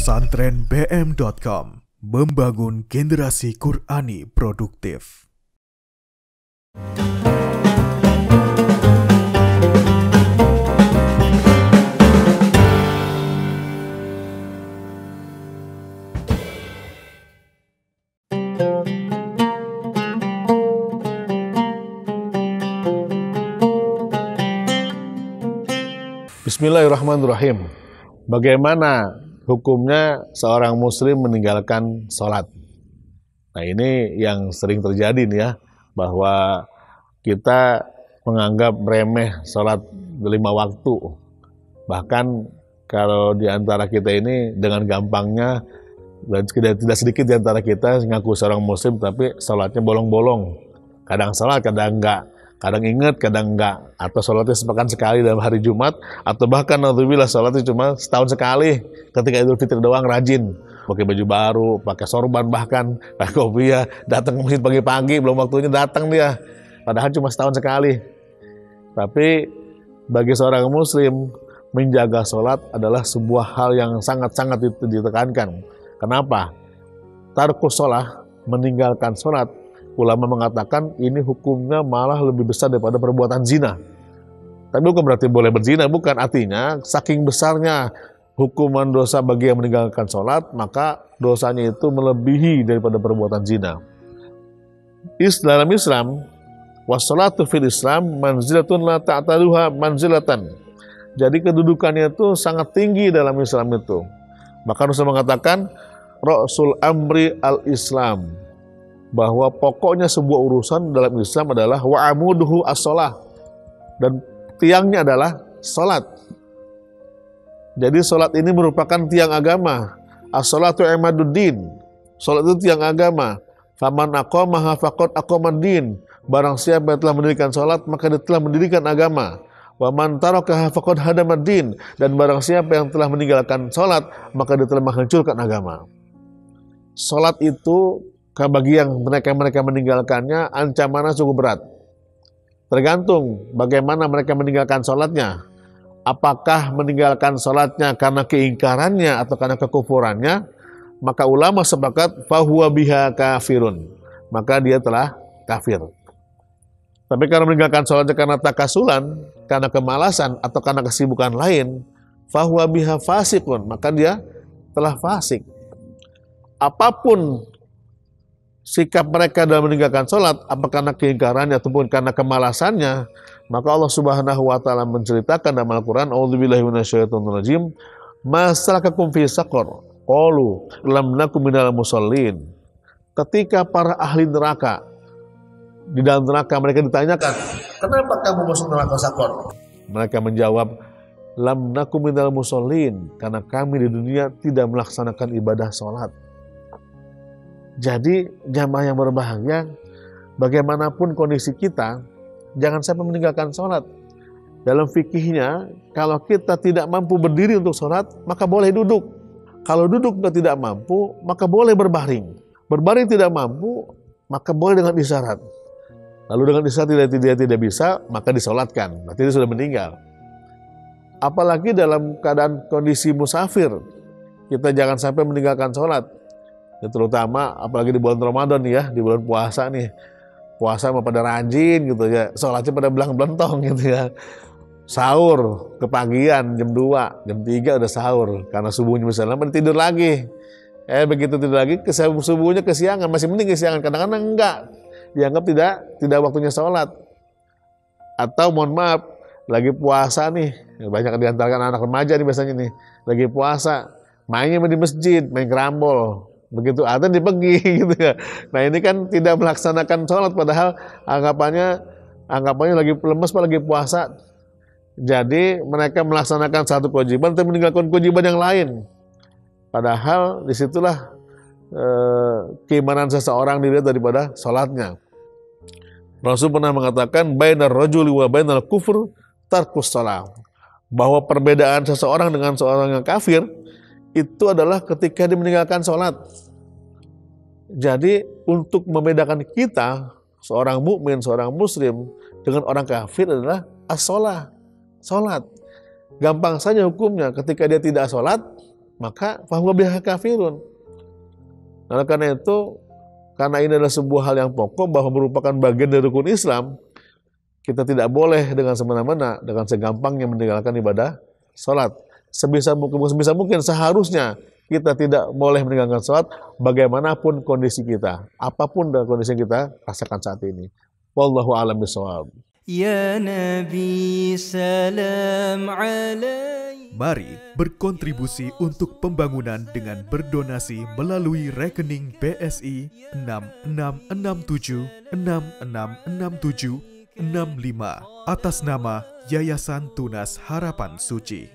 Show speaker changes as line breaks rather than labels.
Pesantren BM.com membangun generasi Qur'ani produktif.
Bismillahirrahmanirrahim. Bagaimana hukumnya seorang muslim meninggalkan sholat? Nah, ini yang sering terjadi nih ya, bahwa kita menganggap remeh sholat 5 waktu. Bahkan kalau di antara kita ini dengan gampangnya, dan tidak sedikit di antara kita ngaku seorang muslim tapi sholatnya bolong-bolong. Kadang sholat, kadang enggak. Kadang ingat, kadang enggak. Atau sholatnya sepekan sekali dalam hari Jumat, atau bahkan alhamdulillah sholatnya cuma setahun sekali. Ketika Idul Fitri doang rajin. Pakai baju baru, pakai sorban bahkan, pakai kopiah, datang ke masjid pagi-pagi, belum waktunya datang dia. Padahal cuma setahun sekali. Tapi bagi seorang muslim, menjaga sholat adalah sebuah hal yang sangat-sangat ditekankan. Kenapa? Tarkus sholat, meninggalkan sholat, ulama mengatakan ini hukumnya malah lebih besar daripada perbuatan zina. Tapi bukan berarti boleh berzina, bukan. Artinya saking besarnya hukuman dosa bagi yang meninggalkan sholat, maka dosanya itu melebihi daripada perbuatan zina. Dalam Islam, wassalatu fil Islam manzilatun la ta'taduha manzilatan. Jadi kedudukannya itu sangat tinggi dalam Islam itu. Bahkan Rasul mengatakan Rasul Amri al-Islam, bahwa pokoknya sebuah urusan dalam Islam adalah wa'amuduhu as-sholah, dan tiangnya adalah sholat. Jadi sholat ini merupakan tiang agama. As-sholatu imaduddin, sholat itu tiang agama. Faman aqamaha faqad aqamaddin, barang siapa yang telah mendirikan sholat maka dia telah mendirikan agama. Wa man tarakaha faqad hadamaddin, dan barang siapa yang telah meninggalkan sholat maka dia telah menghancurkan agama. Sholat itu bagi yang mereka meninggalkannya ancamannya cukup berat. Tergantung bagaimana mereka meninggalkan sholatnya. Apakah meninggalkan sholatnya karena keingkarannya atau karena kekufurannya? Maka ulama sepakat fahuwa biha kafirun, maka dia telah kafir. Tapi kalau meninggalkan sholatnya karena takasulan, karena kemalasan atau karena kesibukan lain, fahuwa biha fasikun, maka dia telah fasik. Apapun sikap mereka dalam meninggalkan sholat, apakah karena keingkarannya ataupun karena kemalasannya, maka Allah Subhanahu wa Ta'ala menceritakan dalam Al-Quran, A'udzubillahi minasyaitonirrajim, ma salakakum fi saqar, qalu lam nakum minal musallin. Ketika para ahli neraka di dalam neraka, mereka ditanyakan, kenapa kamu masuk neraka Saqar? Mereka menjawab, lam nakum minal musallin, karena kami di dunia tidak melaksanakan ibadah sholat. Jadi jamaah yang berbahagia, bagaimanapun kondisi kita, jangan sampai meninggalkan sholat. Dalam fikihnya, kalau kita tidak mampu berdiri untuk sholat, maka boleh duduk. Kalau duduk tidak mampu, maka boleh berbaring. Berbaring tidak mampu, maka boleh dengan isyarat. Lalu dengan isyarat tidak bisa, maka disolatkan. Berarti dia sudah meninggal. Apalagi dalam keadaan kondisi musafir, kita jangan sampai meninggalkan sholat. Ya, terutama apalagi di bulan Ramadan nih ya, di bulan puasa nih. Puasa mah pada rajin gitu ya, sholatnya pada belang-belentong gitu ya. Sahur kepagian jam 2, jam 3 udah sahur karena subuhnya misalnya tidur lagi. Begitu tidur lagi subuhnya kesiangan, masih mending kesiangan, kadang-kadang enggak. Dianggap tidak waktunya sholat. Atau mohon maaf, lagi puasa nih, banyak di antara anak remaja nih biasanya nih, lagi puasa, mainnya di masjid, main kerambol. Begitu adzan dipegi gitu ya. Nah, ini kan tidak melaksanakan sholat, padahal anggapannya lagi lemes pak, lagi puasa. Jadi mereka melaksanakan satu kewajiban tapi meninggalkan kewajiban yang lain. Padahal disitulah keimanan seseorang dilihat daripada sholatnya. Rasul pernah mengatakan bainar rajuli wa bainal kufur tarkus shalah, bahwa perbedaan seseorang dengan seorang yang kafir itu adalah ketika dia meninggalkan sholat. Jadi untuk membedakan kita, seorang mukmin, seorang muslim dengan orang kafir adalah as-sholah, sholat. Gampang saja hukumnya, ketika dia tidak sholat, maka fahuwa biha kafirun. Nah, karena itu, karena ini adalah sebuah hal yang pokok bahwa merupakan bagian dari rukun Islam, kita tidak boleh dengan semena-mena, dengan segampangnya meninggalkan ibadah sholat. Sebisa mungkin seharusnya kita tidak boleh meninggalkan sholat bagaimanapun kondisi kita, apapun dari kondisi yang kita rasakan saat ini. Wallahu a'lam bishawab.
Ya Nabi salam alaik.
Mari berkontribusi untuk pembangunan dengan berdonasi melalui rekening BSI 6667666765 atas nama Yayasan Tunas Harapan Suci.